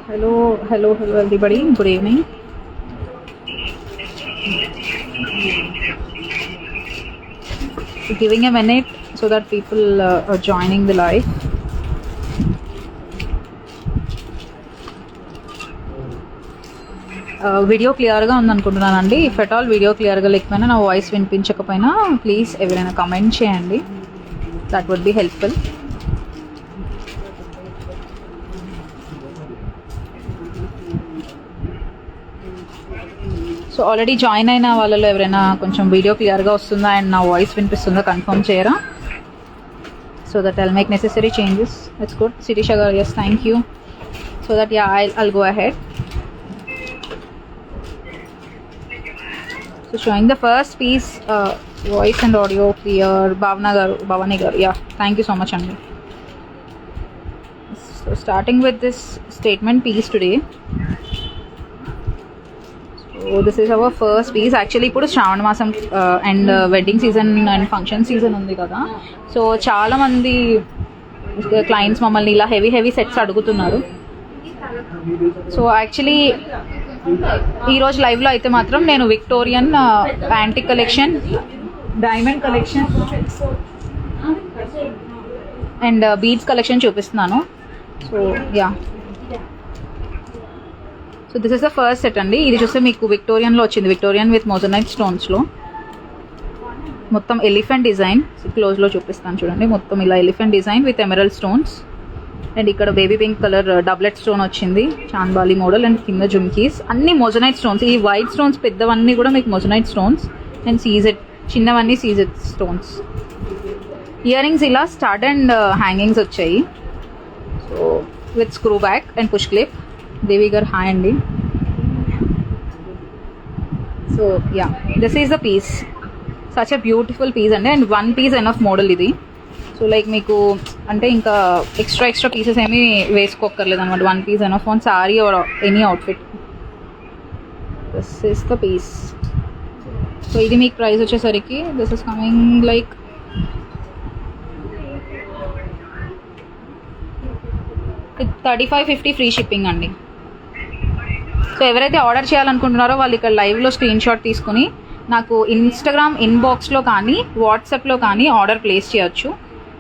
Hello everybody, good evening. Giving a minute so that people are joining the live. Video క్లియర్గా ఉందనుకుంటున్నానండి. If at all video క్లియర్గా లేకపోయినా, నా voice వినిపించకపోయినా please ఎవరైనా కమెంట్ చేయండి, that would be helpful. So already join అయిన వాళ్ళలో ఎవరైనా కొంచెం వీడియో క్లియర్గా వస్తుందా అండ్ నా వాయిస్ వినిపిస్తుందా కన్ఫర్మ్ చేయరా, so that I'll make necessary changes. It's good. Shirisha garu, yes, thank you. So that I'll go ahead. So showing the first piece, voice and audio clear. Bhavani garu, yeah, thank you so much Andy. So starting with this statement piece today. So this is our first piece. Actually ఇప్పుడు శ్రావణ మాసం and wedding season and function season ఉంది కదా, so చాలా మంది clients మమ్మల్ని ఇలా heavy sets అడుగుతున్నారు. So actually ఈరోజు లైవ్లో అయితే మాత్రం నేను Victorian antique collection, diamond collection and beads collection చూపిస్తున్నాను. So yeah, so this is the first set అండి. ఇది చూస్తే మీకు విక్టోరియన్లో వచ్చింది, విక్టోరియన్ విత్ మోజనైట్ స్టోన్స్లో మొత్తం ఎలిఫెంట్ డిజైన్. క్లోజ్లో చూపిస్తాను చూడండి, మొత్తం ఇలా elephant design with emerald stones and ఇక్కడ baby pink colour doublet stone వచ్చింది, చాంద్బాలి మోడల్ అండ్ కింద జుమ్కీస్ అన్ని మోజనైట్ స్టోన్స్. ఈ వైట్ స్టోన్స్ పెద్దవన్నీ కూడా మీకు మోజనైట్ స్టోన్స్ అండ్ సీజెడ్, చిన్నవన్నీ సీజెడ్ స్టోన్స్. ఇయర్ రింగ్స్ ఇలా స్టార్ట్ అండ్ హ్యాంగింగ్స్ వచ్చాయి. So with screw back and push clip. Devi garu hi అండి. So yeah, this is the piece. Such a beautiful piece అండి, and one piece enough model ఇది. So like మీకు అంటే ఇంకా extra pieces ఏమీ వేసుకోక్కర్లేదు అనమాట. One piece enough on sari or any outfit. This is the piece. So ఇది మీకు ప్రైస్ వచ్చేసరికి this is coming like $35.50 free shipping అండి. సో ఎవరైతే ఆర్డర్ చేయాలనుకుంటున్నారో వాళ్ళు ఇక్కడ లైవ్లో స్క్రీన్ షాట్ తీసుకుని నాకు ఇన్స్టాగ్రామ్ ఇన్బాక్స్లో కానీ వాట్సాప్లో కానీ ఆర్డర్ ప్లేస్ చేయొచ్చు.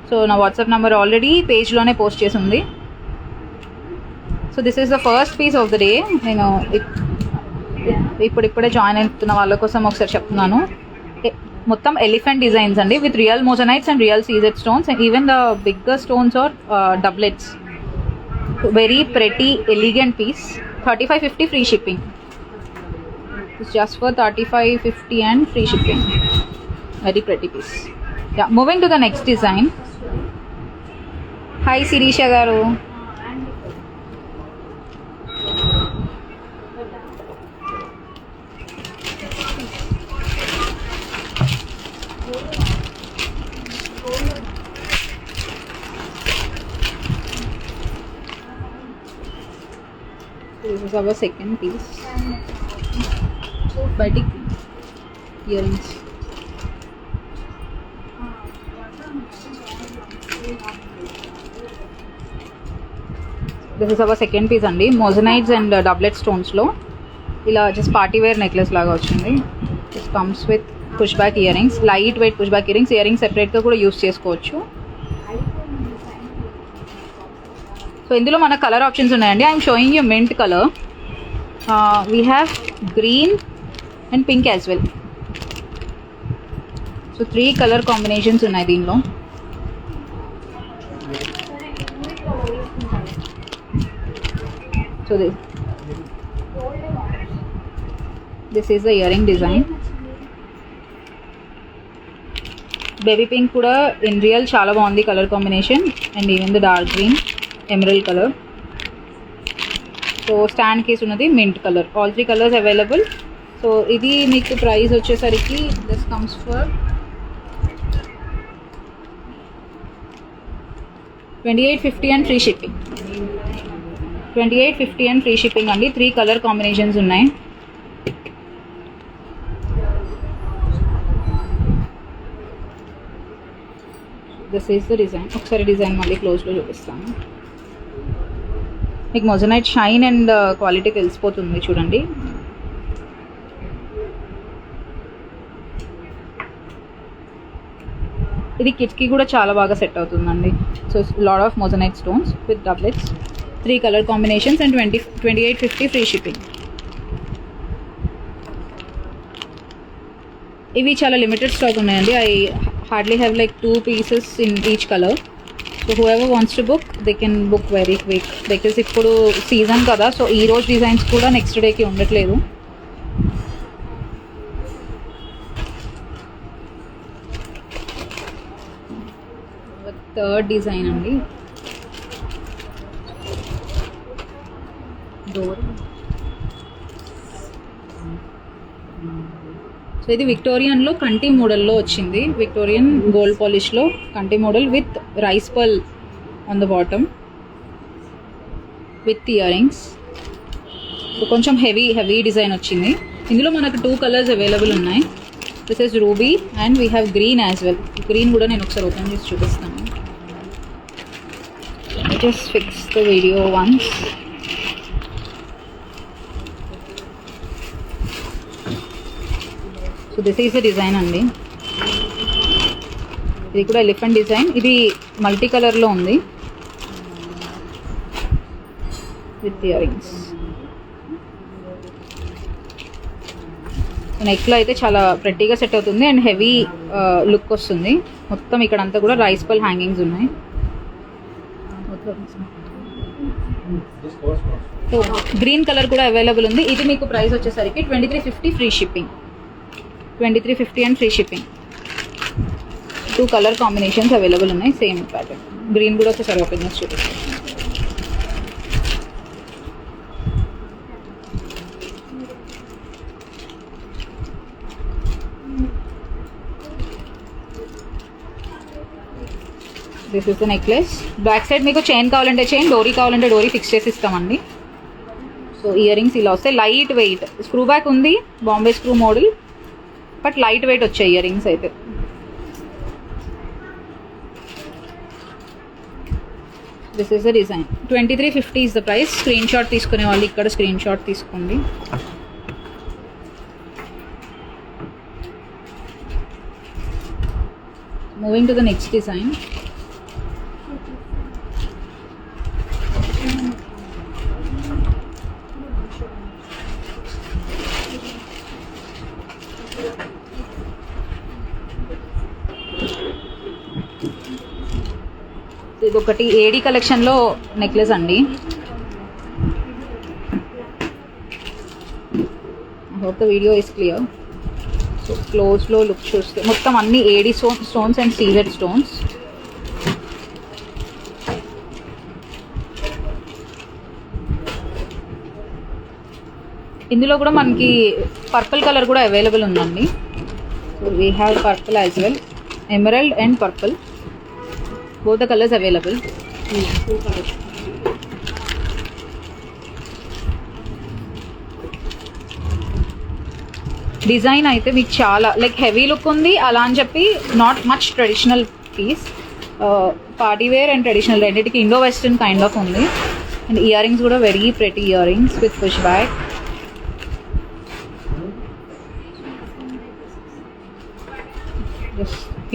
సో నా వాట్సాప్ నెంబర్ ఆల్రెడీ పేజ్లోనే పోస్ట్ చేసి ఉంది. So this is the first piece of the day. నేను ఇప్పుడే జాయిన్ అవుతున్న వాళ్ళ కోసం ఒకసారి చెప్తున్నాను. మొత్తం ఎలిఫెంట్ డిజైన్స్ అండి with real moissanites and real CZ stones and even the bigger stones are doublets. Very pretty elegant piece. $35.50 free shipping. It's just for $35.50 and free shipping. Very pretty piece. Yeah, moving to the next design. Hi Sirisha garu. This is our second piece. Batik earrings. This is our second piece అండి. మోజనైట్స్ and డబ్లెట్ స్టోన్స్లో ఇలా just party wear necklace లాగా వచ్చింది. This comes with push back ear rings, light weight push back ear rings. Ear rings సెపరేట్గా కూడా use చేసుకోవచ్చు. So ఇందులో మన colour options ఉన్నాయండి. I'm showing you mint colour. We have green and pink as well. So 3 colour combinations ఉన్నాయి దీనిలో. So this is the ear ring design. Baby pink కూడా in real చాలా బాగుంది colour combination and even the dark green, emerald colour. So stand case ఉన్నది mint colour. All 3 colours available. So ఇది మీకు price వచ్చేసరికి this comes for $28.50 and free shipping. $28.50 and free shipping అండి. 3 colour combinations ఉన్నాయి. This is the design. ఒకసారి design మళ్ళీ క్లోజ్లో చూపిస్తాను. మీకు మొజనైట్ షైన్ అండ్ క్వాలిటీ తెలిసిపోతుంది చూడండి. ఇది కిట్కి కూడా చాలా బాగా సెట్ అవుతుందండి. So lot of moissanite stones with doublets, 3 colour combinations and 2850 free shipping. ఇవి చాలా లిమిటెడ్ స్టాక్ ఉన్నాయండి. I hardly have like 2 pieces in each colour. So whoever wants to book they can book very quick because ఇప్పుడు season కదా. So ఈ రోజు designs కూడా next డేకి ఉండట్లేదు. థర్డ్ డిజైన్ అండి. డోర్. సో ఇది విక్టోరియన్లో కంటి మోడల్లో వచ్చింది. విక్టోరియన్ గోల్డ్ పాలిష్లో కంటి model with rice pearl on the bottom with ear rings. So కొంచెం హెవీ డిజైన్ వచ్చింది. ఇందులో మనకు 2 కలర్స్ అవైలబుల్ ఉన్నాయి. This is ruby and we have green as well. Green కూడా నేను ఒకసారి ఓపెన్ చేసి చూపిస్తాను. Just fix the video once. So this is the design అండి. ఇది కూడా ఎలిఫెంట్ డిజైన్. ఇది మల్టీ కలర్లో ఉంది విత్ ఇయర్ రింగ్స్. నెక్లో అయితే చాలా ప్రెట్టీగా సెట్ అవుతుంది అండ్ హెవీ లుక్ వస్తుంది. మొత్తం ఇక్కడంతా కూడా రైస్ పల్ హ్యాంగింగ్స్ ఉన్నాయి. సో గ్రీన్ కలర్ కూడా అవైలబుల్ ఉంది. ఇది మీకు ప్రైస్ వచ్చేసరికి 2350 free shipping. 2350 and free shipping. 2 colour combinations available ఉన్నాయి. Same pattern. గ్రీన్ కూడా ఒకసారి ఓపెన్ చేసి చూపిస్తాను. This is the necklace. Back side మీకు చైన్ కావాలంటే చైన్, డోరీ కావాలంటే డోరీ ఫిక్స్ చేసి ఇస్తామండి. సో ఇయర్ రింగ్స్ ఇలా వస్తాయి. లైట్ వెయిట్ స్క్రూ బ్యాక్ ఉంది, Bombay screw model, but light weight వచ్చాయి ఇయర్ రింగ్స్ అయితే. This is the design. 2350 is the price. Screen shot తీసుకునే వాళ్ళు ఇక్కడ స్క్రీన్ షాట్ తీసుకోండి. Moving to the next design. ఇది ఒకటి ఏడీ కలెక్షన్లో నెక్లెస్ అండి. I hope the video is clear. So క్లోజ్లో లుక్ చూస్తే మొత్తం అన్ని AD stones and CZ stones. ఇందులో కూడా మనకి పర్పుల్ కలర్ కూడా అవైలబుల్ ఉందండి. So we have purple as well, emerald and purple. Both the colors available. Design అయితే మీకు చాలా లైక్ హెవీ లుక్ ఉంది. అలా అని చెప్పి not much traditional piece. Party wear and traditional రెండింటికి ఇండో వెస్టర్న్ కైండ్ ఆఫ్ ఉంది. అండ్ ఇయర్ రింగ్స్ కూడా very pretty earrings with push back.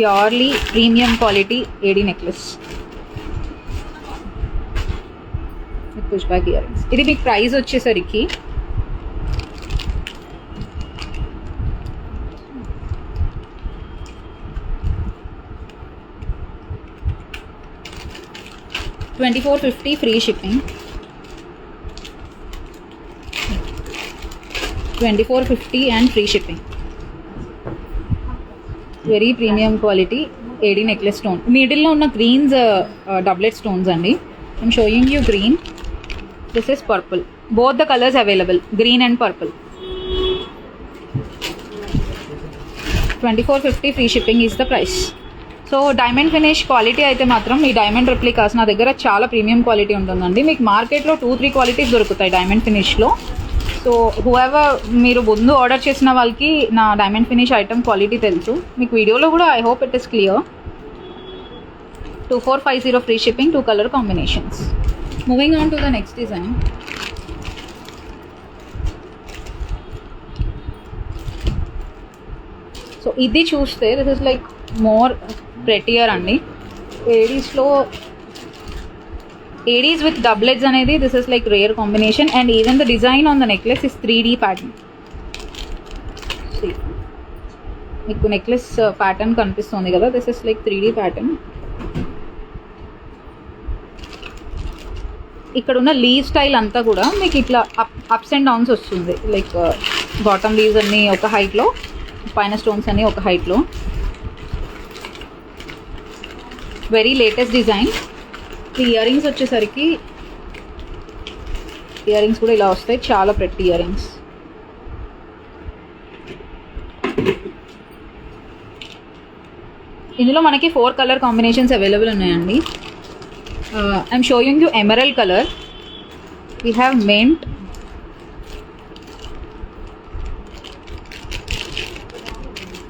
Purely premium quality AD necklace with push back earrings. ఇది మీకు price వచ్చేసరికి 2450 free shipping. 2450 and free shipping. Very premium quality AD necklace stone. మిడిల్లో ఉన్న greens doublet stones అండి. I'm showing you green. This is purple. Both the colours available, green and purple. 2450 free shipping is the price. So diamond finish quality అయితే మాత్రం ఈ diamond replicas నా దగ్గర చాలా premium quality ఉంటుందండి. మీకు మార్కెట్లో 2-3 క్వాలిటీస్ దొరుకుతాయి డైమండ్ ఫినిష్లో. సో హూఎవర్ మీరు ముందు ఆర్డర్ చేసిన వాళ్ళకి నా డైమండ్ ఫినిష్ ఐటమ్ క్వాలిటీ తెలుసు. మీకు వీడియోలో కూడా I hope it is clear. 2450 free shipping, 2 color combinations. Moving on to the next design. So ఇది చూస్తే దిస్ ఇస్ లైక్ మోర్ ప్రెటియర్ అండి. ఏడీస్ విత్ డబ్లెట్స్ అనేది this is like rare combination. And even the design on the necklace is 3D pattern. మీకు necklace pattern కనిపిస్తుంది కదా, this is like 3D pattern. ఇక్కడ ఉన్న leave style అంతా కూడా మీకు ఇట్లా అప్స్ అండ్ డౌన్స్ వస్తుంది. లైక్ బాటమ్ లీవ్స్ అన్నీ ఒక హైట్లో, పైన స్టోన్స్ అన్నీ ఒక హైట్లో. Very latest design. ఈ ఇయర్ రింగ్స్ వచ్చేసరికి ఇయర్ రింగ్స్ కూడా ఇలా వస్తాయి, చాలా ప్రెట్టి ఇయర్ రింగ్స్. ఇందులో మనకి 4 కలర్ కాంబినేషన్స్ అవైలబుల్ ఉన్నాయండి. I'm showing you emerald colour. We have mint,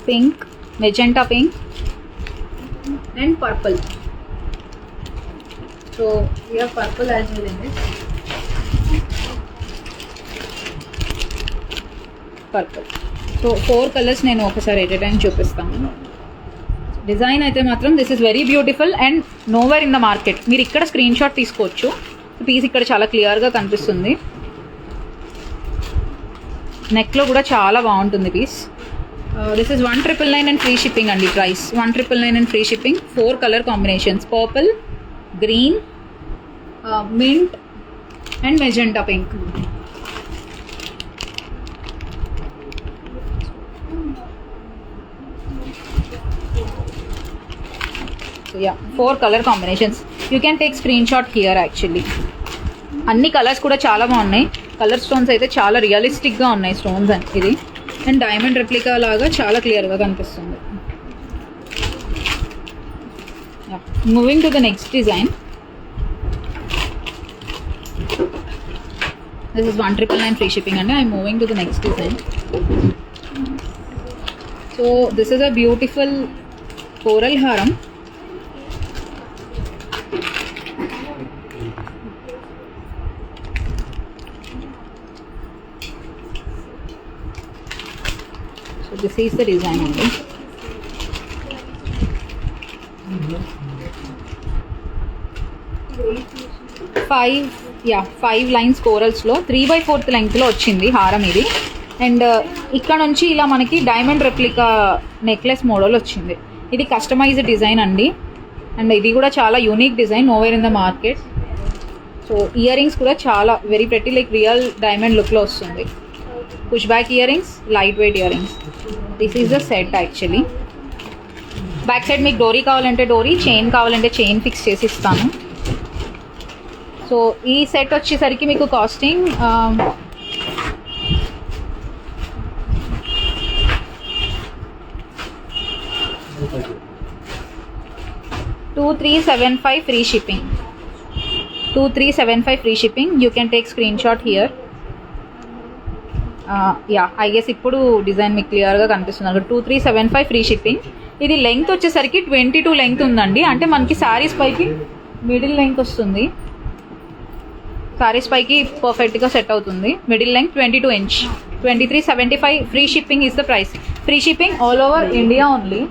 pink, magenta pink and purple. So we have purple as well in this. Purple. So 4 colors నేను ఒకసారి at a time చూపిస్తాను. Design అయితే మాత్రం this is very beautiful and nowhere in the market. మీరు ఇక్కడ screen shot తీసుకోవచ్చు. Piece ఇక్కడ చాలా క్లియర్గా కనిపిస్తుంది. నెక్లో కూడా చాలా బాగుంటుంది piece. This is 1999 and free shipping and the price 1999 and free shipping. 4 color combinations: purple, green, mint and magenta pink. So yeah, 4 color combinations. You can take screenshot here actually. అన్ని colours కూడా చాలా బాగున్నాయి. Colour stones అయితే చాలా రియలిస్టిక్గా ఉన్నాయి stones అని. ఇది అండ్ డైమండ్ రెప్లికా లాగా చాలా క్లియర్గా కనిపిస్తుంది. Moving to the next design. This is 1999 free shipping అండి. I'm moving to the next design. So this is a beautiful coral హారం. So this is the design only. Five lines corals లో 3/4 length లో వచ్చింది హారం ఇది. And ఇక్కడ నుంచి ఇలా మనకి డైమండ్ రెప్లికా నెక్లెస్ మోడల్ వచ్చింది. ఇది కస్టమైజ్డ్ డిజైన్ అండి. అండ్ ఇది కూడా చాలా unique design, nowhere in the market. So ear rings కూడా చాలా very pretty, like real diamond లుక్లో వస్తుంది. Push back ear rings, light weight earrings. This is the set actually. Back side మీకు డోరీ కావాలంటే డోరీ, చైన్ కావాలంటే చైన్ ఫిక్స్ చేసి ఇస్తాను. సో ఈ సెట్ వచ్చేసరికి మీకు casting 2375 free shipping. 2375 free shipping. You can take screenshot here. I guess ఇప్పుడు డిజైన్ మీకు క్లియర్గా కనిపిస్తుంది. 2375 ఫ్రీ షిప్పింగ్. ఇది లెంగ్త్ వచ్చేసరికి 22 లెంగ్త్ ఉందండి. అంటే మనకి శారీస్ పైకి మిడిల్ లెంగ్త్ వస్తుంది. శారీస్ పైకి పర్ఫెక్ట్గా సెట్ అవుతుంది. Middle length 22 inch. 2375 free shipping is the price. Free shipping all over India only.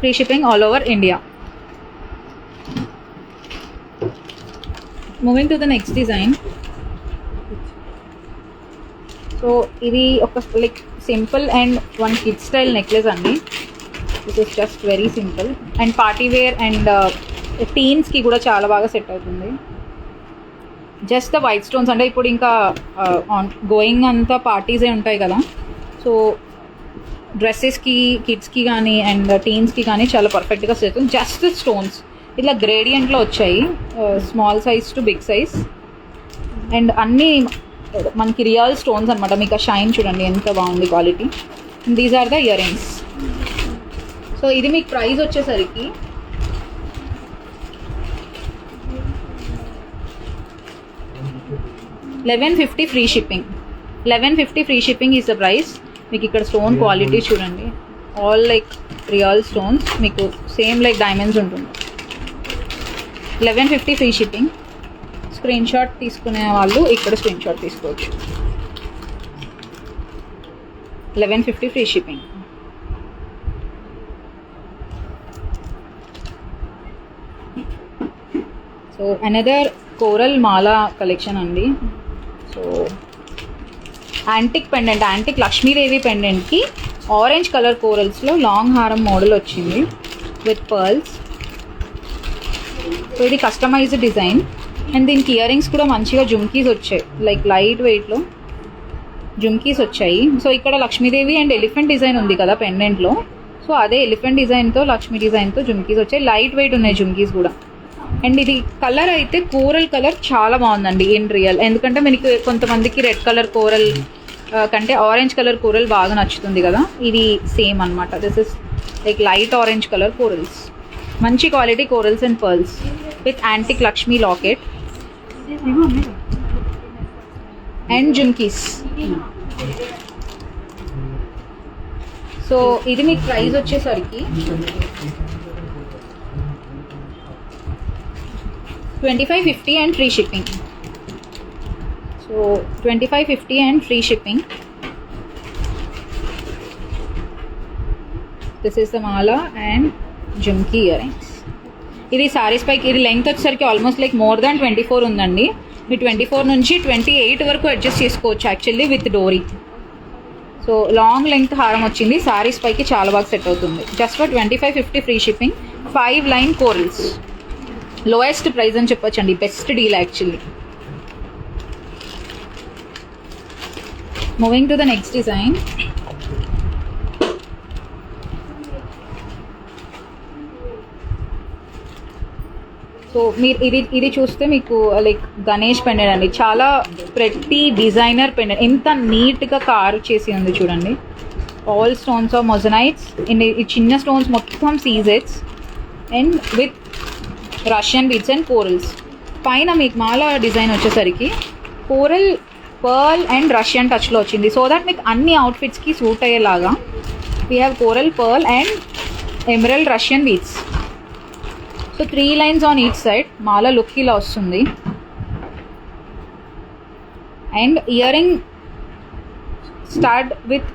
Free shipping all over India. Moving to the next design. So ఇది ఒక like simple and one kid style necklace అండి. This is just very simple and party wear and టీన్స్కి కూడా చాలా బాగా set అవుతుంది. Just the white stones అంటే ఇప్పుడు ఇంకా ఆన్ గోయింగ్ అంతా పార్టీసే ఉంటాయి కదా. సో డ్రెస్సెస్కి, కిడ్స్కి కానీ అండ్ టీన్స్కి కానీ చాలా పర్ఫెక్ట్గా సెట్ అవుతుంది. జస్ట్ స్టోన్స్ ఇట్లా గ్రేడియంట్లో వచ్చాయి, small size to big size. And అన్నీ మనకి రియల్ స్టోన్స్ అనమాట. మీకు ఆ షైన్ చూడండి ఎంత బాగుంది quality. These are the ear rings. So ఇది మీకు ప్రైస్ వచ్చేసరికి 1150 free shipping. 1150 free shipping is the price. మీకు ఇక్కడ స్టోన్ క్వాలిటీ చూడండి ఆల్ లైక్ రియల్ స్టోన్స్, మీకు సేమ్ లైక్ డైమండ్స్ ఉంటుంది. 1150 ఫ్రీ షిప్పింగ్. స్క్రీన్ షాట్ తీసుకునే వాళ్ళు ఇక్కడ స్క్రీన్ షాట్ తీసుకోవచ్చు. 1150 free shipping. So another coral mala collection అండి. So antique pendant, antique Lakshmidevi పెండెంట్కి ఆరెంజ్ కలర్ కోరల్స్లో లాంగ్ హారం మోడల్ వచ్చింది విత్ పర్ల్స్. సో ఇది కస్టమైజ్డ్ డిజైన్ అండ్ దీనికి ఇయర్ రింగ్స్ కూడా మంచిగా జుమ్కీస్ వచ్చాయి, లైక్ లైట్ వెయిట్లో జుమ్కీస్ వచ్చాయి. సో ఇక్కడ లక్ష్మీదేవి అండ్ ఎలిఫెంట్ డిజైన్ ఉంది కదా పెండెంట్లో, సో అదే ఎలిఫెంట్ డిజైన్తో లక్ష్మీ డిజైన్తో జుమ్కీస్ వచ్చాయి. లైట్ వెయిట్ ఉన్నాయి జుమ్కీస్ కూడా. అండ్ ఇది కలర్ అయితే కోరల్ కలర్ చాలా బాగుందండి ఇన్ రియల్. ఎందుకంటే మనకి కొంతమందికి రెడ్ కలర్ కోరల్ కంటే ఆరెంజ్ కలర్ కోరల్ బాగా నచ్చుతుంది కదా, ఇది సేమ్ అనమాట. This is like light orange colour corals, మంచి quality corals and pearls with antique Lakshmi locket and jhumkis. So ఇది మీకు ప్రైస్ వచ్చేసరికి 2550 and free shipping. So 2550 and free shipping. This is the mala and jhumki earrings. ఇది సారీస్ పైకి ఇది length వచ్చేసరికి almost like more than 24 ఉందండి. మీ 24 నుంచి 28 వరకు అడ్జస్ట్ చేసుకోవచ్చు actually with dori. So long length హారం వచ్చింది, సారీస్ పైకి చాలా బాగా సెట్ అవుతుంది. Just for 2550 free shipping. 5 line corals, lowest price అని చెప్పొచ్చండి, best deal actually. Moving to the next design. So మీరు ఇది చూస్తే మీకు లైక్ గణేష్ పెండెంట్ అండి, చాలా ప్రతి డిజైనర్ పెండెంట్, ఎంత నీట్గా కార్ చేసి ఉంది చూడండి. ఆల్ స్టోన్స్ ఆఫ్ మొజనైట్స్, ఈ చిన్న స్టోన్స్ మొత్తం సీజెట్స్ and with Russian beads and corals. పైన మీకు మాల డిజైన్ వచ్చేసరికి కోరల్, పర్ల్ అండ్ రష్యన్ టచ్లో వచ్చింది. సో దట్ మీకు అన్ని అవుట్ఫిట్స్కి సూట్ అయ్యేలాగా we have coral, pearl and emerald Russian beads. So 3 lines on each side. Mala look ఇలా వస్తుంది. And ear ring start with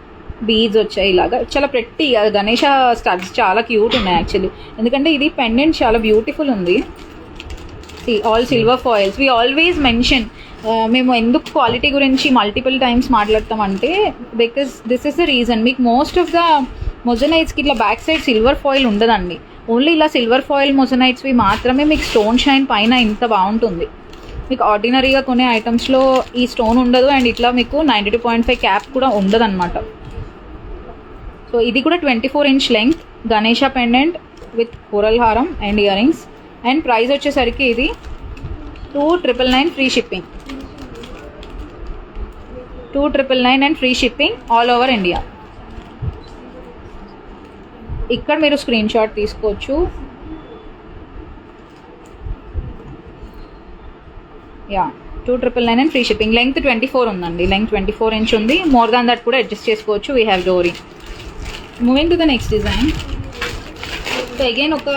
beads వచ్చాయి ఇలాగా, చాలా ప్రతి గణేష స్టడ్స్ చాలా క్యూట్ ఉన్నాయి యాక్చువల్లీ. ఎందుకంటే ఇది పెండెంట్ చాలా బ్యూటిఫుల్ ఉంది. All silver foils. We always mention, మేము ఎందుకు క్వాలిటీ గురించి మల్టిపుల్ టైమ్స్ మాట్లాడతామంటే because this is the reason. మీకు మోస్ట్ ఆఫ్ ద మొజనైట్స్కి ఇట్లా బ్యాక్ సైడ్ సిల్వర్ ఫాయిల్ ఉండదండి. ఓన్లీ ఇలా సిల్వర్ ఫాయిల్ మొజనైట్స్వి మాత్రమే మీకు స్టోన్ షైన్ పైన ఇంత బాగుంటుంది. మీకు ఆర్డినరీగా కొనే ఐటమ్స్లో ఈ స్టోన్ ఉండదు అండ్ ఇట్లా మీకు 92.5 క్యాప్ కూడా ఉండదు అనమాట. సో ఇది కూడా 24 inch length Ganesha pendant with coral హారం and year rings. And price వచ్చేసరికి ఇది 2999 free shipping. 2999 and free shipping all over India. ఇక్కడ మీరు స్క్రీన్ షాట్ తీసుకోవచ్చు. Yeah 2999 and free shipping. Length 24 ఉందండి, లెంగ్త్ 24 ఇంచ్ ఉంది. మోర్ దాన్ దట్ కూడా అడ్జస్ట్ చేసుకోవచ్చు. We have dori. Moving to the next design. So again ఒక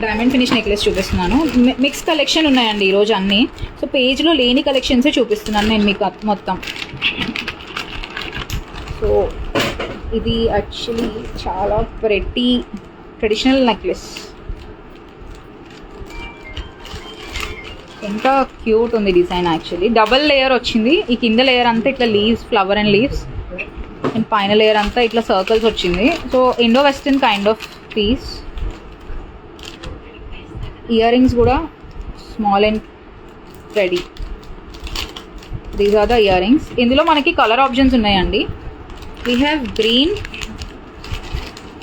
డైమండ్ ఫినిష్ నెక్లెస్ చూపిస్తున్నాను. Mix collection ఉన్నాయండి ఈరోజు అన్నీ. సో పేజ్లో లేని కలెక్షన్సే చూపిస్తున్నాను నేను మీకు మొత్తం. సో ఇది యాక్చువల్లీ చాలా ప్రెటీ ట్రెడిషనల్ నెక్లెస్, ఇంకా క్యూట్ ఉంది డిజైన్ యాక్చువల్లీ. డబల్ లేయర్ వచ్చింది. ఈ కింద లేయర్ అంతా ఇట్లా leaves, flower and leaves, and పైన లేయర్ అంతా ఇట్లా సర్కిల్స్ వచ్చింది. So Indo western kind of piece. Ear rings కూడా small and ready. These are the year rings. ఇందులో మనకి కలర్ ఆప్షన్స్ ఉన్నాయండి. We have green,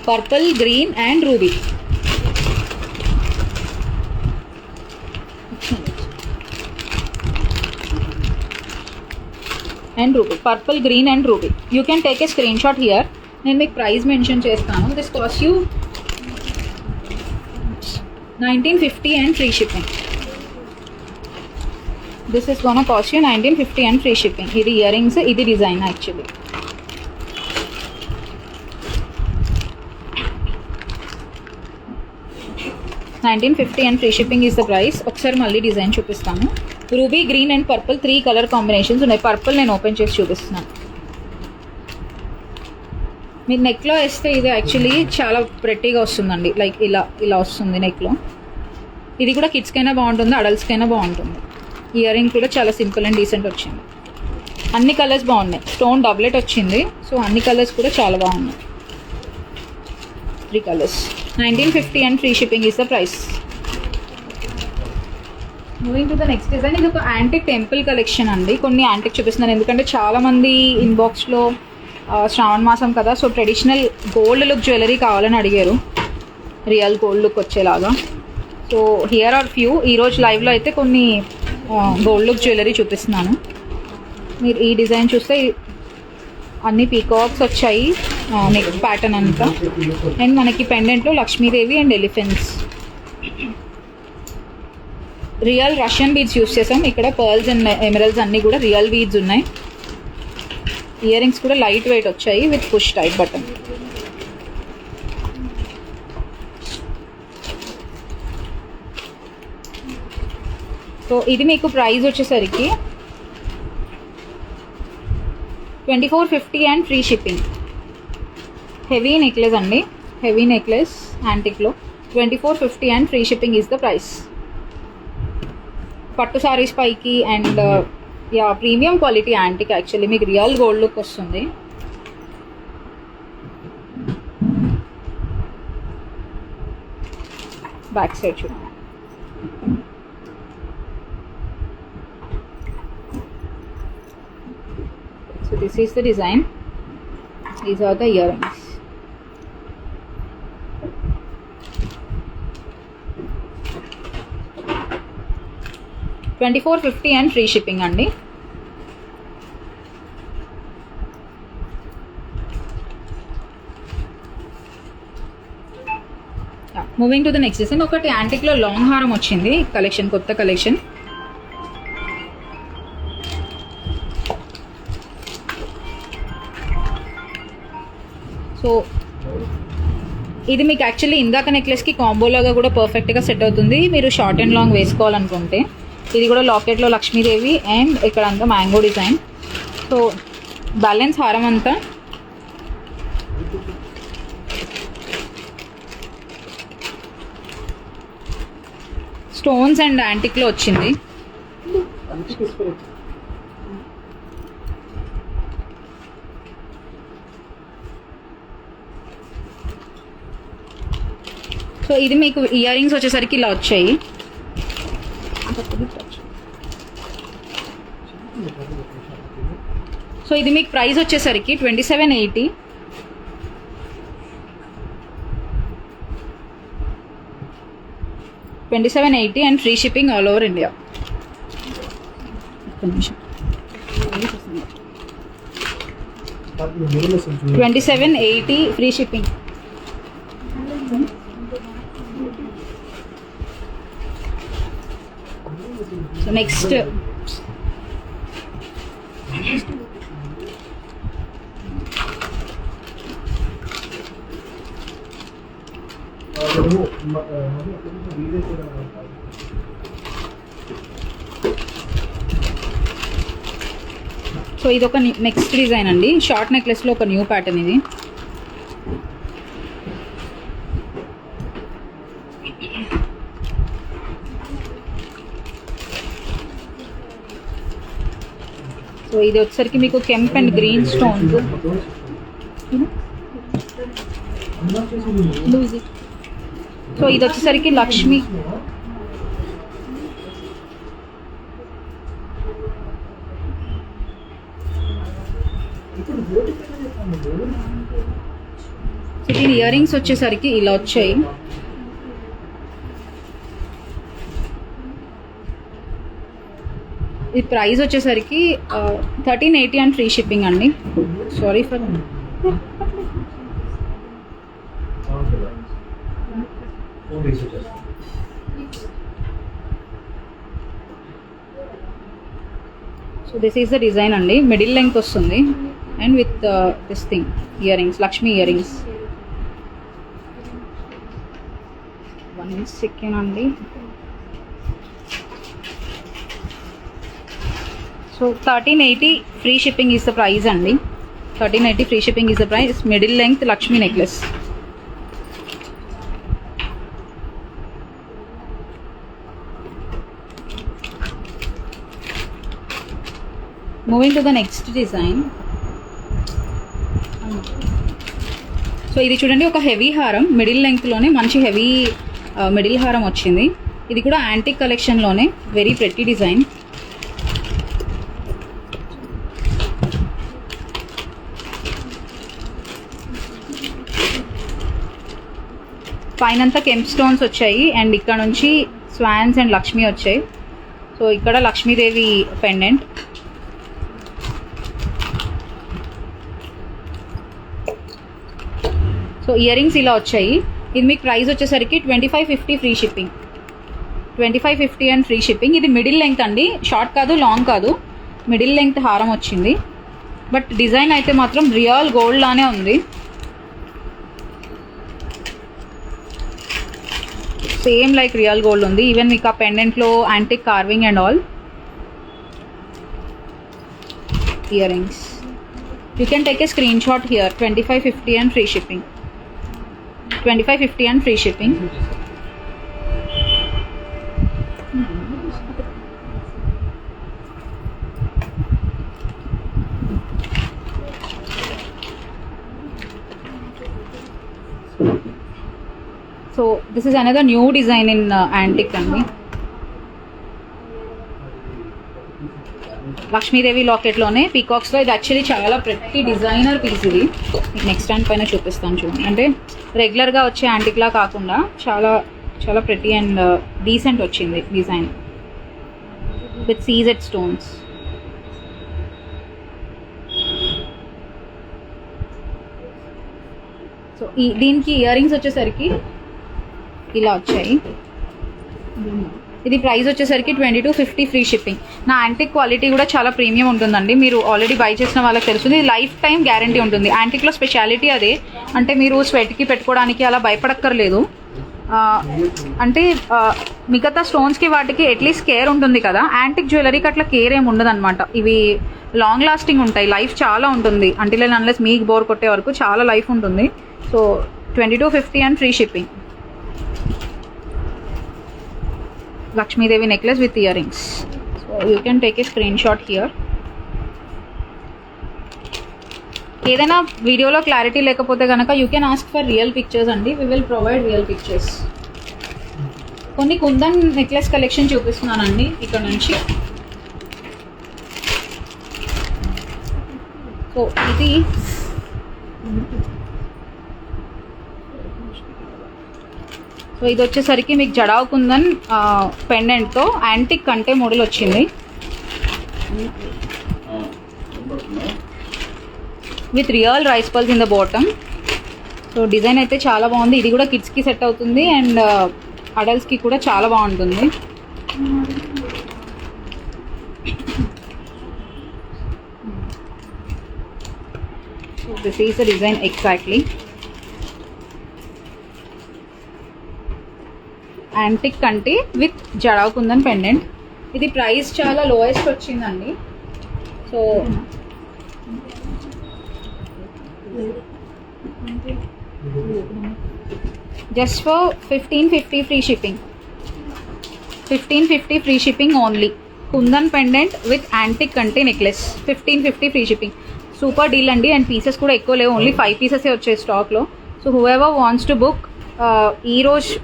purple, green and ruby. And ruby, purple, green and ruby. You can take a screenshot here. నేను మీకు price mention చేస్తాను. This cost you 1950 and free shipping. This is gonna cost you 1950 and free shipping. ఇది ear rings, ఇది design actually. 1950 and free shipping is the price. ఒకసారి మళ్ళీ design చూపిస్తాను. Ruby green and purple 3 colour combinations ఉన్నాయి. Purple నేను open చేసి చూపిస్తున్నాను. మీరు నెక్లో వేస్తే ఇది యాక్చువల్లీ చాలా ప్రెట్టీగా వస్తుందండి. లైక్ ఇలా వస్తుంది నెక్లో. ఇది కూడా కిడ్స్కైనా బాగుంటుంది, అడల్ట్స్కైనా బాగుంటుంది. ఇయర్ రింగ్ కూడా చాలా సింపుల్ అండ్ డీసెంట్ వచ్చింది. అన్ని కలర్స్ బాగున్నాయి. స్టోన్ డబ్లెట్ వచ్చింది. సో అన్ని కలర్స్ కూడా చాలా బాగున్నాయి. 3 colours. 1950 and free shipping is the price. Moving to the next design. ఇది ఒక యాంటిక్ టెంపుల్ కలెక్షన్ అండి. కొన్ని యాంటిక్ చూపిస్తున్నాను ఎందుకంటే చాలామంది ఇన్బాక్స్లో శ్రావణ మాసం కదా, so traditional gold look jewellery కావాలని అడిగారు, రియల్ గోల్డ్ లుక్ వచ్చేలాగా. So here are few. ఈరోజు లైవ్లో అయితే కొన్ని గోల్డ్ లుక్ జ్యువెలరీ చూపిస్తున్నాను. మీరు ఈ డిజైన్ చూస్తే అన్ని పీకాక్స్ వచ్చాయి, నెక్ ప్యాటర్న్ అంతా. అండ్ మనకి పెండెంట్లో Lakshmidevi and elephants. Real Russian beads use చేసాం. ఇక్కడ పర్ల్స్ అండ్ ఎమరల్స్ అన్నీ కూడా రియల్ బీడ్స్ ఉన్నాయి. ఇయర్ రింగ్స్ కూడా లైట్ వెయిట్ వచ్చాయి with push type button. So ఇది మీకు ప్రైస్ వచ్చేసరికి 2450 and free shipping. Heavy necklace అండి, హెవీ నెక్లెస్ యాంటిక్లో 2450 and free shipping is the price. పట్టు సారీస్ పైకి and premium quality antique. Actually మీకు రియల్ గోల్డ్ లుక్ వస్తుంది. బ్యాక్ సైడ్ చూడండి. So this is the design. These are the earrings. $2450 and free shipping అండి. Moving to the next design. ఒకటి యాంటిక్లో long హారం వచ్చింది collection, కొత్త కలెక్షన్. సో ఇది మీకు యాక్చువల్లీ ఇందాక నెక్లెస్కి కాంబోలాగా కూడా పర్ఫెక్ట్గా సెట్ అవుతుంది మీరు షార్ట్ అండ్ లాంగ్ వేసుకోవాలనుకుంటే. ఇది కూడా లాకెట్లో లక్ష్మీదేవి అండ్ ఇక్కడ అంతా మ్యాంగో డిజైన్. సో బ్యాలెన్స్ హారం అంతా స్టోన్స్ అండ్ యాంటిక్లో వచ్చింది. సో ఇది మీకు ఇయర్ రింగ్స్ వచ్చేసరికి ఇలా వచ్చాయి. సో ఇది మీకు ప్రైస్ వచ్చేసరికి 2780. And free shipping all over India. 2780 free shipping. So next so ఇది ఒక నెక్స్ట్ డిజైన్ అండి. షార్ట్ నెక్లెస్లో ఒక న్యూ ప్యాటర్న్ ఇది. సో ఇది వచ్చేసరికి మీకు kemp and green stones. So ఇది వచ్చేసరికి లక్ష్మి. సో దీని ఇయర్ రింగ్స్ వచ్చేసరికి ఇలా వచ్చాయి. ఈ ప్రైస్ వచ్చేసరికి 1380 అండ్ ఫ్రీ షిప్పింగ్ అండి. Sorry for so this is the design అండి. మిడిల్ లెంగ్త్ వస్తుంది and with this thing ear rings, Lakshmi ear rings. 1 second అండి. So 1380 free shipping is the price అండి. 1380 free shipping is the price. Middle length Lakshmi necklace. Moving to the next design. So ఇది చూడండి, ఒక heavy హారం middle లెంగ్త్లోనే మంచి heavy middle హారం వచ్చింది. ఇది కూడా యాంటిక్ కలెక్షన్లోనే వెరీ ప్రెట్టి డిజైన్. పైనంతా కెంప్ స్టోన్స్ వచ్చాయి అండ్ ఇక్కడ నుంచి స్వాన్స్ అండ్ లక్ష్మి వచ్చాయి. సో ఇక్కడ Lakshmidevi pendant. So year rings ఇలా వచ్చాయి. ఇది మీకు ప్రైస్ వచ్చేసరికి 2550 free shipping. 2550 and free shipping. ఇది మిడిల్ లెంగ్త్ అండి, షార్ట్ కాదు లాంగ్ కాదు, మిడిల్ లెంగ్త్ హారం వచ్చింది. బట్ డిజైన్ అయితే మాత్రం రియల్ గోల్డ్ లానే ఉంది. సేమ్ లైక్ రియల్ గోల్డ్ ఉంది. ఈవెన్ మీకు ఆ పెండెంట్లో antique carving and all. Ear rings. You can take a screen shot here. 2550 and free shipping. 2550 and free shipping. So this is another new design in antique అండి. లక్ష్మీదేవి లాకెట్లోనే పీకాక్స్లో. ఇది actually చాలా ప్రతి designer piece. ఇది మీకు next stand పైన చూపిస్తాను చూడండి. అంటే రెగ్యులర్గా వచ్చే యాంటిక్లా కాకుండా చాలా చాలా ప్రతి అండ్ డీసెంట్ వచ్చింది design with CZ stones. So దీనికి ఇయర్ రింగ్స్ వచ్చేసరికి ఇలా వచ్చాయి. ఇది ప్రైస్ వచ్చేసరికి 2250 ఫ్రీ షిప్పింగ్. నా యాంటిక్ క్వాలిటీ కూడా చాలా ప్రీమియం ఉంటుందండి. మీరు ఆల్రెడీ బై చేసిన వాళ్ళకి తెలుస్తుంది. లైఫ్ టైం గ్యారంటీ ఉంటుంది. యాంటిక్లో స్పెషాలిటీ అదే. అంటే మీరు స్వెట్కి పెట్టుకోవడానికి అలా భయపడక్కర్లేదు. అంటే మిగతా స్టోన్స్కి వాటికి అట్లీస్ట్ కేర్ ఉంటుంది కదా, యాంటిక్ జ్యువెలరీకి అట్లా కేర్ ఏమి ఉండదు అనమాట. ఇవి లాంగ్ లాస్టింగ్ ఉంటాయి, లైఫ్ చాలా ఉంటుంది. అంటిల్ అన్లెస్ మీకు బోర్ కొట్టే వరకు చాలా లైఫ్ ఉంటుంది. So 2250 and free shipping. Lakshmi-Devi necklace with earrings. So you can take a screenshot here. ఏదైనా వీడియోలో క్లారిటీ లేకపోతే కనుక you can ask for real pictures అండి. We will provide real pictures. కొన్ని కుందన్ నెక్లెస్ కలెక్షన్ చూపిస్తున్నానండి ఇక్కడ నుంచి. సో ఇది సో ఇది వచ్చేసరికి మీకు జడావ్ కుందన్ పెండెంట్తో యాంటిక్ కంటే మోడల్ వచ్చింది with real rice pulse in the bottom. So design అయితే చాలా బాగుంది. ఇది కూడా కిడ్స్కి సెట్ అవుతుంది అండ్ అడల్ట్స్కి కూడా చాలా బాగుంటుంది. So this is the design exactly. Antique kanti with jadau kundan pendant. ఇది ప్రైస్ చాలా లోయెస్ట్ వచ్చిందండి. So just for 1550 free shipping. 1550 free shipping only. Kundan pendant with antique kanti necklace 1550 free shipping. Super deal అండి. అండ్ పీసెస్ కూడా ఎక్కువ లేవు, ఓన్లీ 5 పీసెసే వచ్చాయి స్టాక్లో. So whoever wants to book,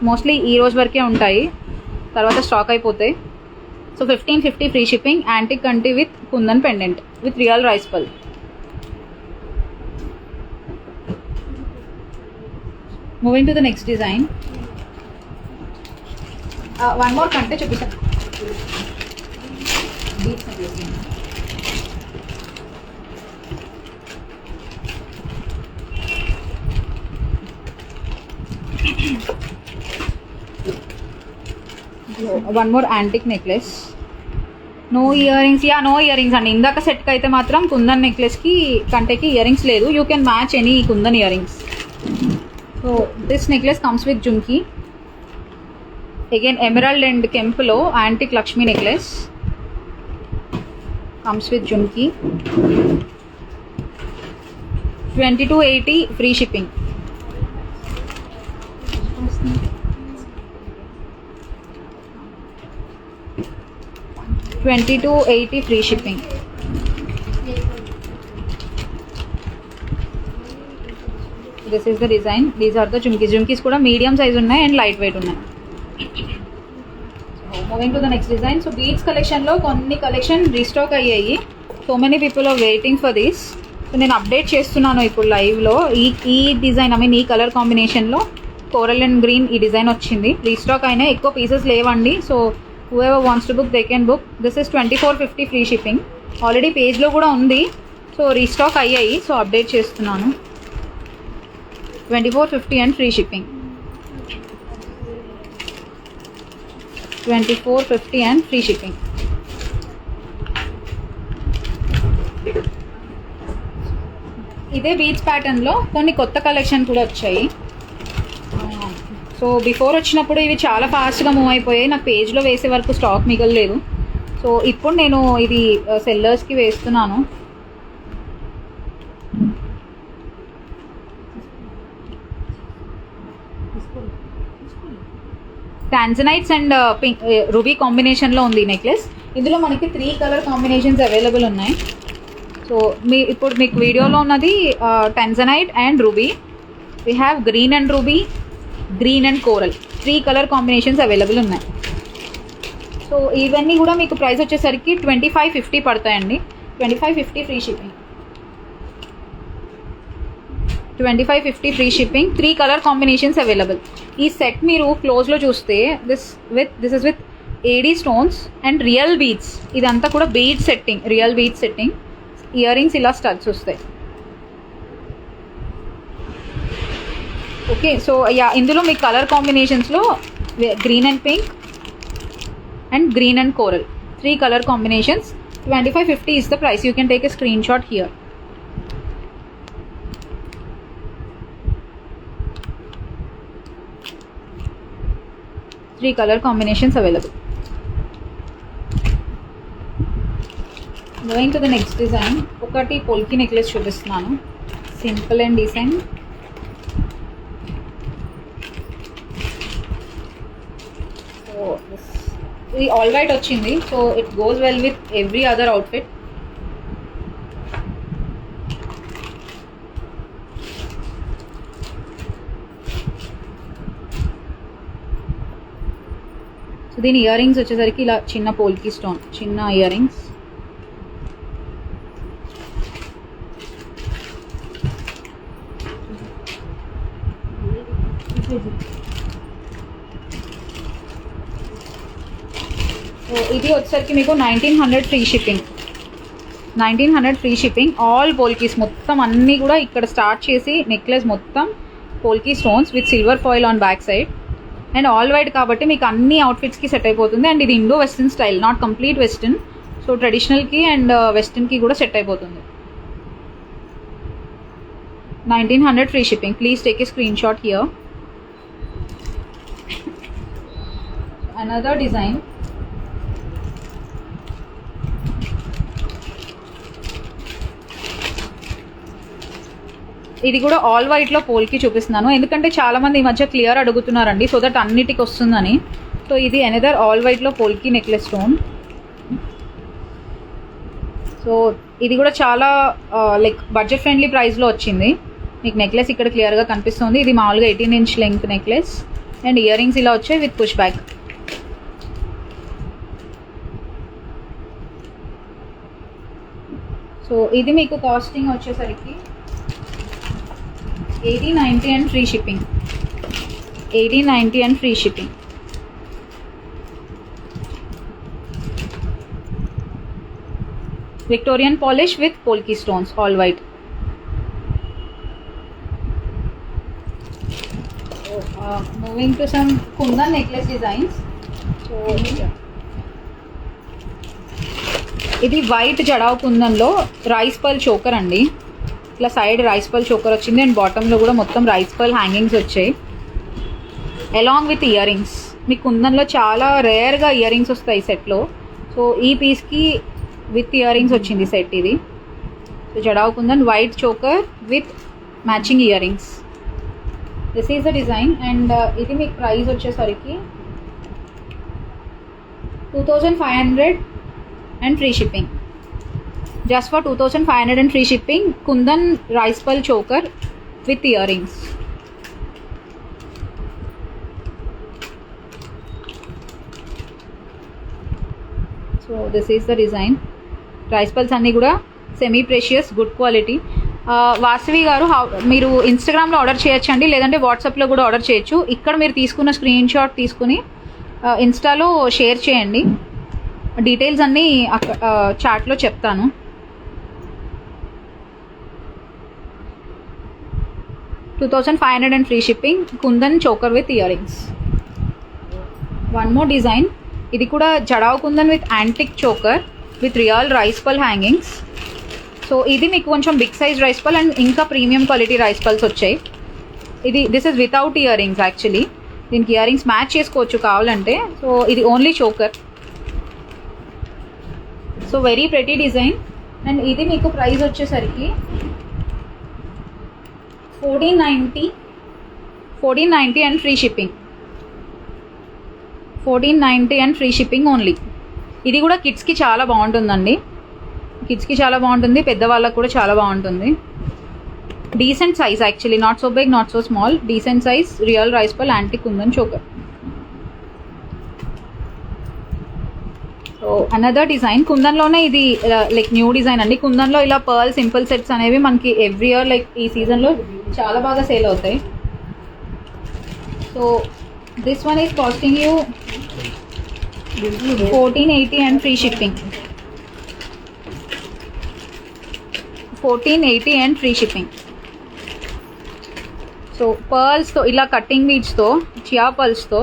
mostly ఈ రోజు వరకే ఉంటాయి, తర్వాత స్టాక్ అయిపోతాయి. So 1550 free shipping. Antique kanti with kundan pendant with real rice pearl. Moving to the next design. One more kanti చూపిస్తాను. One more antique necklace. No ear rings. No ear rings అండి. ఇందాక సెట్కి అయితే మాత్రం కుందన్ నెక్లెస్కి కంటేకి ఇయర్ రింగ్స్ లేదు. You can match any kundan ear rings. So this necklace comes with jhumki. Again emerald and కెంపులో antique Lakshmi necklace, comes with jhumki. 2280 free shipping. $2280 free shipping. This is the design. These are the jhumkis. Jhumkis కూడా medium size ఉన్నాయి and light weight ఉన్నాయి. Moving to the next design. So beads కలెక్షన్లో కొన్ని collection restock అయ్యాయి. So many people are waiting for this. So నేను update చేస్తున్నాను ఇప్పుడు లైవ్లో. ఈ డిజైన్ ఈ కలర్ కాంబినేషన్లో కోరల్ అండ్ గ్రీన్ ఈ డిజైన్ వచ్చింది. రీస్టాక్ అయినా ఎక్కువ పీసెస్ లేవండి. So whoever wants to book they can book. This is 2450 free shipping. Already పేజ్లో కూడా ఉంది. సో రీస్టాక్ అయ్యాయి. సో అప్డేట్ చేస్తున్నాను. 2450 and free shipping. 2450 and free shipping. ఇదే బీచ్ ప్యాటర్న్లో కొన్ని కొత్త కలెక్షన్ కూడా వచ్చాయి. సో బిఫోర్ వచ్చినప్పుడు ఇవి చాలా ఫాస్ట్గా మూవ్ అయిపోయాయి. నాకు పేజ్లో వేసే వరకు స్టాక్ మిగలలేదు. సో ఇప్పుడు నేను ఇది సెల్లర్స్కి వేస్తున్నాను. టాంజనైట్స్ అండ్ పింక్ రూబీ కాంబినేషన్లో ఉంది ఈ నెక్లెస్. ఇందులో మనకి 3 కలర్ కాంబినేషన్స్ అవైలబుల్ ఉన్నాయి. సో ఇప్పుడు మీకు వీడియోలో ఉన్నది tanzanite and ruby. We have green and ruby, green and coral, 3 colour combinations available ఉన్నాయి. సో ఇవన్నీ కూడా మీకు ప్రైస్ వచ్చేసరికి 2550 పడతాయండి. 2550 free shipping. 2550 free shipping. 3 colour combinations available. ఈ సెట్ మీరు క్లోజ్లో చూస్తే this is with AD stones and real beads. ఇదంతా కూడా bead setting, real bead setting. Year rings ఇలా స్టడ్స్ వస్తాయి. ఓకే. సో ఇందులో మీ కలర్ కాంబినేషన్స్లో green and pink and green and coral, 3 colour combinations. 2550 is the price. You can take a screenshot here. Three color combinations available. Going to the next design. ఒకటి పొల్కి necklace చూపిస్తున్నాను. Simple and decent. ఇది all white వచ్చింది. So it goes well with every other outfit. So దీని ear rings వచ్చేసరికి ఇలా చిన్న పోల్కి stone, చిన్న ear rings. So ఇది వచ్చేసరికి మీకు 1900 free shipping. 1900 free shipping. All polkis మొత్తం అన్నీ కూడా ఇక్కడ స్టార్ట్ చేసి నెక్లెస్ మొత్తం polki stones with silver foil on back side and all white కాబట్టి మీకు అన్ని అవుట్ఫిట్స్కి సెట్ అయిపోతుంది. అండ్ ఇది Indo western style, not complete western. So ట్రెడిషనల్కి అండ్ వెస్ట్రన్కి కూడా సెట్ అయిపోతుంది. 1900 free shipping. Please take a screen shot here. Another design. ఇది కూడా ఆల్ వైట్లో పోల్కి చూపిస్తున్నాను ఎందుకంటే చాలామంది ఈ మధ్య క్లియర్ అడుగుతున్నారండి, సో దట్ అన్నిటికి వస్తుందని. సో ఇది అనదర్ ఆల్ వైట్లో పోల్కి నెక్లెస్ స్టోన్. సో ఇది కూడా చాలా లైక్ బడ్జెట్ ఫ్రెండ్లీ ప్రైస్లో వచ్చింది. మీకు నెక్లెస్ ఇక్కడ క్లియర్గా కనిపిస్తుంది. ఇది మామూలుగా 18 inch length necklace and year rings ఇలా వచ్చాయి విత్ పుష్ బ్యాక్. సో ఇది మీకు కాస్టింగ్ వచ్చేసరికి 1890 and free shipping. 1890 and free shipping. Victorian polish with polki stones, all white. Moving to some kundan necklace designs. So ఇది white jadau కుందన్లో rice pearl choker అండి. ఇట్లా side rice pearl choker వచ్చింది and బాటంలో కూడా మొత్తం రైస్ పర్ల్ హ్యాంగింగ్స్ వచ్చాయి along with earrings. మీకు కుందన్లో చాలా రేర్గా ఇయర్ రింగ్స్ వస్తాయి సెట్లో. సో ఈ పీస్కి విత్ ఇయర్ రింగ్స్ వచ్చింది సెట్ ఇది. So jadau kundan white choker with matching earrings. This is the design. And ఇది మీకు ప్రైస్ వచ్చేసరికి 2500 and free shipping. Just for 2500 and free shipping kundan rice pearl choker with ear rings. So this is the design. Rice pearls అన్నీ కూడా semi precious, good quality. Vasavi garu మీరు ఇన్స్టాగ్రామ్లో order చేయొచ్చండి, లేదంటే వాట్సాప్లో కూడా ఆర్డర్ చేయొచ్చు. ఇక్కడ మీరు తీసుకున్న స్క్రీన్ షాట్ తీసుకుని ఇన్స్టాలో షేర్ చేయండి. డీటెయిల్స్ అన్నీ చాట్లో చెప్తాను. $2500 and free shipping kundan choker with ear rings. One more design. ఇది కూడా jadau kundan with antique choker with real rice pearl hangings. So ఇది మీకు కొంచెం బిగ్ సైజ్ రైస్ పల్ అండ్ ఇంకా ప్రీమియం క్వాలిటీ రైస్ పల్స్ వచ్చాయి. This is without ear rings actually. దీనికి ear rings match చేసుకోవచ్చు కావాలంటే. సో ఇది only choker. So very pretty design. And ఇది మీకు ప్రైస్ వచ్చేసరికి 1490 and free shipping. 1490 and free shipping only. ఇది కూడా కిడ్స్కి చాలా బాగుంటుందండి. కిడ్స్కి చాలా బాగుంటుంది, పెద్దవాళ్ళకు కూడా చాలా బాగుంటుంది. Decent size actually, not so big not so small, decent size real rice pearl antique kundan choker. So another design. కుందన్లోనే ఇది లైక్ న్యూ డిజైన్ అండి. కుందన్లో ఇలా పర్ల్ సింపుల్ సెట్స్ అనేవి మనకి ఎవ్రీ ఇయర్ లైక్ ఈ సీజన్లో చాలా బాగా సేల్ అవుతాయి. So this one is costing you 1480 and free shipping. 1480 and free shipping. So పర్ల్స్తో ఇలా కట్టింగ్ బీడ్స్తో చియా పర్ల్స్తో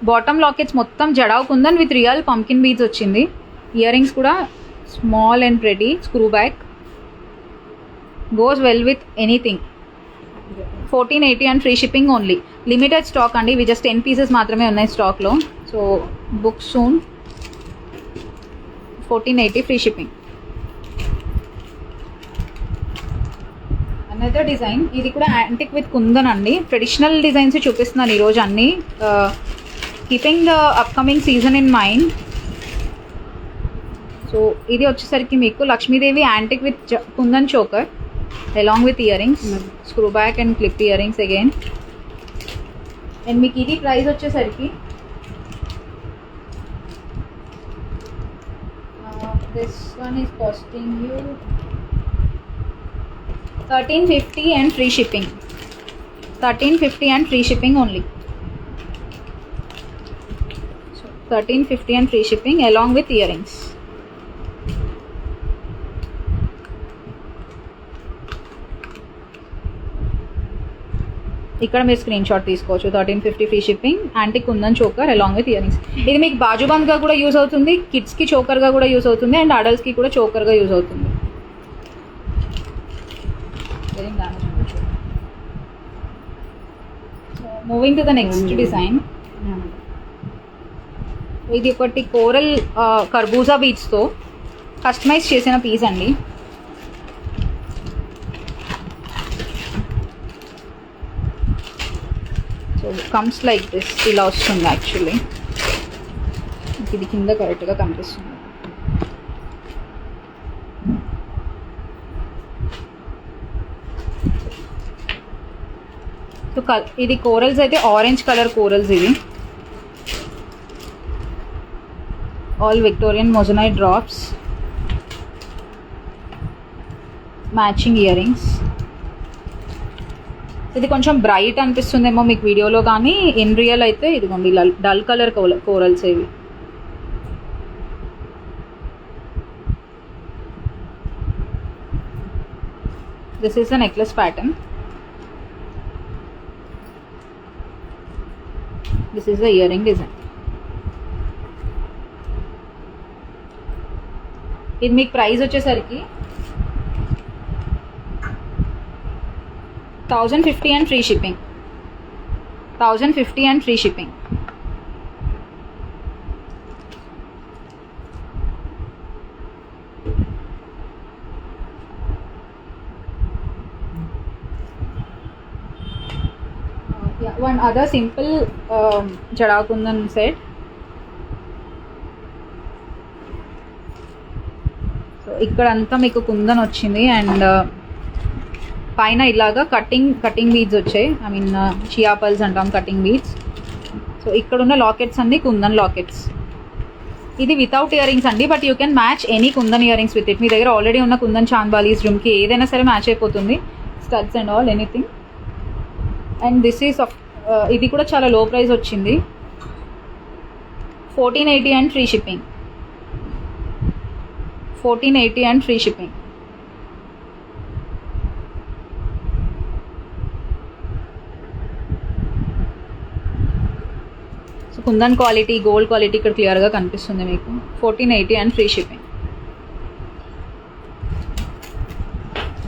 బాటమ్ లాకెట్స్ మొత్తం jadau kundan with real pumpkin beads వచ్చింది. ఇయర్ రింగ్స్ కూడా small and pretty, screw back, goes well with anything. 1480 and free shipping only. Limited stock అండి, ఇవి జస్ట్ 10 పీసెస్ మాత్రమే ఉన్నాయి స్టాక్లో. So book soon. 1480 free shipping. Another design. ఇది కూడా యాంటిక్ విత్ కుందన్ అండి. ట్రెడిషనల్ డిజైన్స్ చూపిస్తున్నాను ఈరోజు అన్నీ, keeping the upcoming season in mind. So ఇది వచ్చేసరికి మీకు Lakshmidevi antique with kundan choker along with earrings, screw back and clip earrings again. And మీకు ఇది ప్రైస్ వచ్చేసరికి this one is costing you 1350 and free shipping. 1350 and free shipping only. So 1350 and free shipping along with earrings. ఇక్కడ మీరు screen shot తీసుకోవచ్చు. 1350 free shipping, antique kundan choker along with earrings. ఇది మీకు బాజుబంద్గా కూడా use అవుతుంది, కిడ్స్కి చోకర్గా కూడా యూజ్ అవుతుంది, అండ్ అడల్ట్స్కి కూడా చోకర్గా యూజ్ అవుతుంది. Moving to the next design. ఇది ఒకటి కోరల్ కర్బూజా బీడ్స్తో కస్టమైజ్ చేసిన పీస్ అండి. సో కమ్స్ లైక్ దిస్, ఇలా వస్తుంది యాక్చువల్లీ. ఇది కింద కరెక్ట్గా కనిపిస్తుంది. సో ఇది కోరల్స్ అయితే ఆరెంజ్ కలర్ కోరల్స్ ఇవి. All Victorian moissanite drops, matching earrings. ఇది కొంచెం బ్రైట్ అనిపిస్తుందేమో మీకు వీడియోలో, కానీ ఇన్ రియల్ అయితే ఇదిగోండి ఇలా డల్ కలర్ కోరల్స్ ఇవి. This is the necklace pattern. This is the ear ring design. ఇది మీకు ప్రైస్ వచ్చేసరికి 1050 and free shipping. 1050 and free shipping. One other simple jadau kundan set. So ఇక్కడంతా మీకు కుందన్ వచ్చింది అండ్ పైన ఇలాగా కటింగ్ బీడ్స్ వచ్చాయి. ఐ మీన్ చియా పల్స్ అంటాం, కటింగ్ బీడ్స్. సో ఇక్కడున్న లాకెట్స్ అన్ని కుందన్ లాకెట్స్. ఇది వితౌట్ ఇయర్ రింగ్స్ అండి, but you can match any kundan ear rings with it. మీ దగ్గర ఆల్రెడీ ఉన్న కుందన్ చాంద్బాలీస్ జుమ్కి ఏదైనా సరే మ్యాచ్ అయిపోతుంది, studs and all anything. And this is ఇది కూడా చాలా లో ప్రైస్ వచ్చింది, 1480 and free shipping. 1480 and free shipping. So kundan quality, gold quality ఇక్కడ క్లియర్గా కనిపిస్తుంది మీకు. 1480 and free shipping.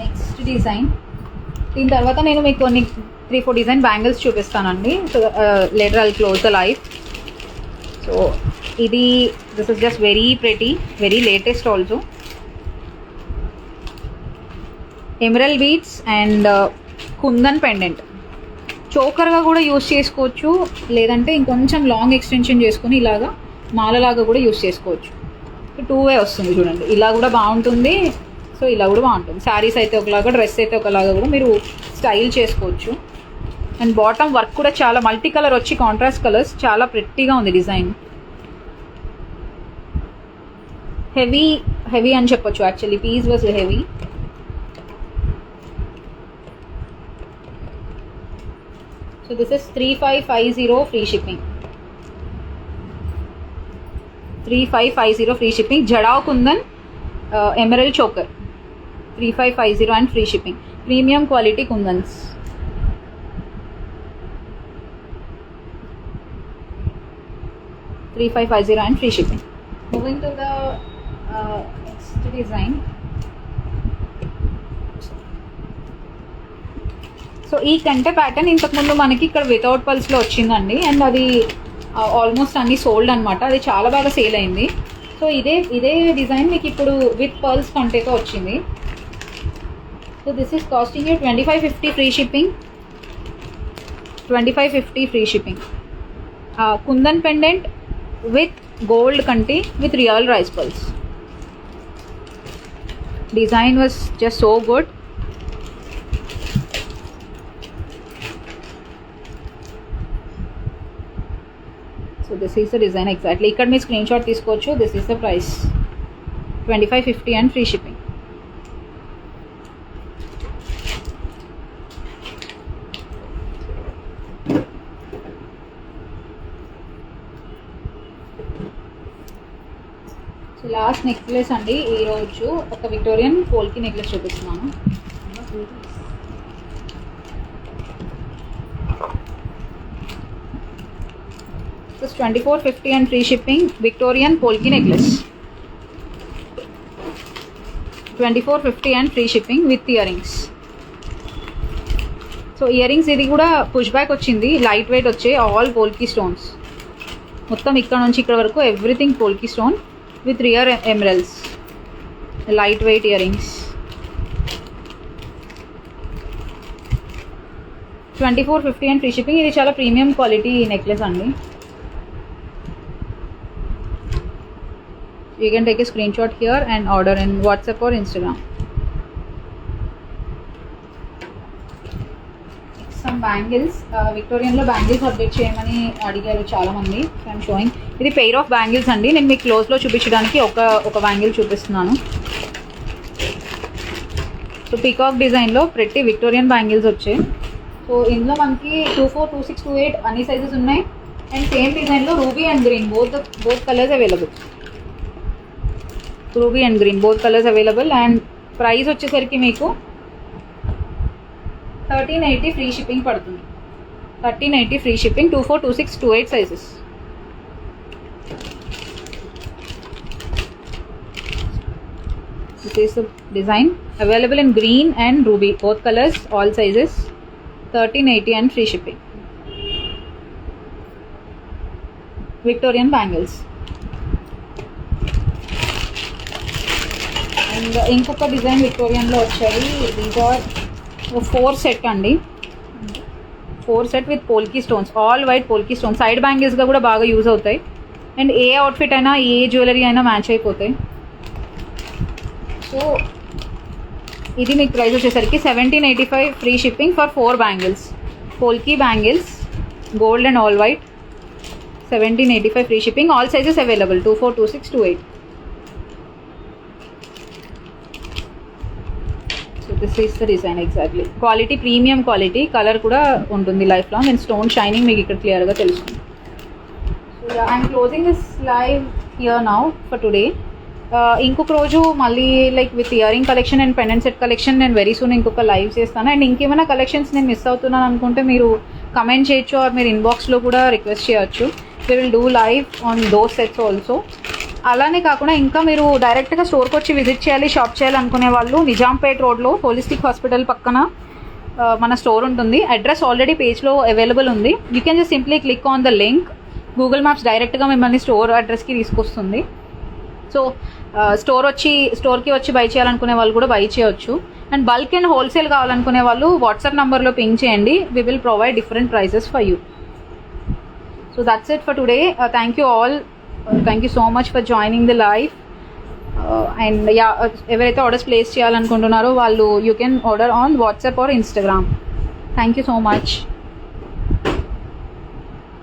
Next design, దీని తర్వాత నేను మీకు కొన్ని 3-4 డిజైన్ బ్యాంగిల్స్ చూపిస్తానండి. So later I'll close the live. So ఇది this is just very pretty, very latest also. Emerald beads and kundan pendant. చోకర్గా కూడా యూస్ చేసుకోవచ్చు, లేదంటే ఇంకొంచెం లాంగ్ ఎక్స్టెన్షన్ చేసుకుని ఇలాగా మాలలాగా కూడా యూస్ చేసుకోవచ్చు. 2 వే వస్తుంది చూడండి, ఇలా కూడా బాగుంటుంది, సో ఇలా కూడా బాగుంటుంది. శారీస్ అయితే ఒకలాగా, డ్రెస్ అయితే ఒకలాగా కూడా మీరు స్టైల్ చేసుకోవచ్చు. అండ్ బాటమ్ వర్క్ కూడా చాలా మల్టీ కలర్ వచ్చి కాంట్రాస్ట్ కలర్స్, చాలా ప్రెట్టీగా ఉంది డిజైన్. హెవీ అని చెప్పొచ్చు, actually piece was heavy. So this is 3550 free shipping. 3550 free shipping. Jada Kundan Emerald Choker. 3550 and free shipping. Premium quality Kundans. $3550 and free shipping. Moving to the next design. So ఈ కంటే pattern ఇంతకుముందు మనకి ఇక్కడ without పల్స్లో వచ్చిందండి, and అది almost అన్ని sold అనమాట. అది చాలా బాగా సేల్ అయింది. సో ఇదే డిజైన్ మీకు ఇప్పుడు విత్ పర్ల్స్ కంటేతో వచ్చింది. So this is costing you 2550 free shipping. 2550 free shipping. Kundan pendant with gold కంటి with real rice pearls. Design was just so good. So this is the design exactly. ఇక్కడ మీ screen shot తీసుకోవచ్చు. This is the price, 2550 and free shipping. So last necklace అండి, ఈరోజు ఒక Victorian polki necklace చూపిస్తున్నాను. This is 2450 and free shipping. Victorian polki necklace. 2450 and free shipping with earrings. So earrings ఇది కూడా push back వచ్చింది, light weight వచ్చాయి, all polki stones. మొత్తం ఇక్కడ నుంచి ఇక్కడ వరకు everything polki stone with real emeralds, light weight earrings. 2450 and free shipping. ఇది చాలా ప్రీమియం క్వాలిటీ నెక్లెస్ అండి. You can take a screenshot here and order in WhatsApp or Instagram. Some bangles. Victorian లో bangles update చేయమని అడిగారు చాలా మంది. So I'm sowing. ఇది pair of bangles అండి. నేను మీకు క్లోజ్లో చూపించడానికి ఒక బ్యాంగిల్ చూపిస్తున్నాను. సో పీకాక్ డిజైన్లో ప్రతి విక్టోరియన్ బ్యాంగిల్స్ వచ్చాయి. సో ఇందులో మనకి 24, 26, 28 అన్ని సైజెస్ ఉన్నాయి. అండ్ సేమ్ డిజైన్లో ruby and green both colours available. Ruby and green both colours available. And price వచ్చేసరికి మీకు 1380 ఫ్రీ షిప్పింగ్ పడుతుంది. 1380 free shipping. 24, 26, 28 sizes. This is the design available in green and ruby, both colors, all sizes. 1380 and free shipping. Victorian bangles. And ఇంకొక design విక్టోరియన్లో వచ్చాయి. These are 4 set అండి. 4 set with polki stones, all white polki stones. Side బ్యాంగిల్స్గా కూడా బాగా use అవుతాయి and ఏ అవుట్ఫిట్ అయినా ఏ జ్యువెలరీ అయినా మ్యాచ్ అయిపోతాయి. సో ఇది మీకు ప్రైస్ వచ్చేసరికి 1785 free shipping for 4 bangles. Polki bangles, gold and all white, 1785 free shipping. All sizes available, 24, 26, 28. So this is the design exactly. Quality premium quality, colour కూడా ఉంటుంది life long and stone shining మీకు ఇక్కడ క్లియర్గా తెలుస్తుంది. So I'm closing this live here now for today. ఇంకొక రోజు మళ్ళీ like with earring collection and pendant set collection నేను వెరీ సూన్ ఇంకొక లైవ్ చేస్తాను. అండ్ ఇంకేమైనా కలెక్షన్స్ నేను మిస్ అవుతున్నాను అనుకుంటే మీరు కమెంట్ చేయొచ్చు ఆర్ మీరు ఇన్బాక్స్లో కూడా రిక్వెస్ట్ చేయొచ్చు. We will do live on those sets also. అలానే కాకుండా ఇంకా మీరు డైరెక్ట్గా స్టోర్కి వచ్చి విజిట్ చేయాలి, షాప్ చేయాలి అనుకునే వాళ్ళు నిజాంపేట్ రోడ్లో హోలిస్టిక్ హాస్పిటల్ పక్కన మన స్టోర్ ఉంటుంది. అడ్రస్ ఆల్రెడీ పేజ్లో అవైలబుల్ ఉంది. You can just simply click on the link. Google maps డైరెక్ట్గా మిమ్మల్ని స్టోర్ అడ్రస్కి తీసుకొస్తుంది. సో స్టోర్కి వచ్చి బై చేయాలనుకునే వాళ్ళు కూడా బై చేయొచ్చు. అండ్ బల్క్ అండ్ హోల్సేల్ కావాలనుకునే వాళ్ళు వాట్సాప్ నెంబర్లో పింగ్ చేయండి. We will provide different prices for you. So that's it for today. Thank you all. Thank you so much for joining the live. And ఎవరైతే orders place చేయాలనుకుంటున్నారో వాళ్ళు you can order on WhatsApp or Instagram. Thank you so much.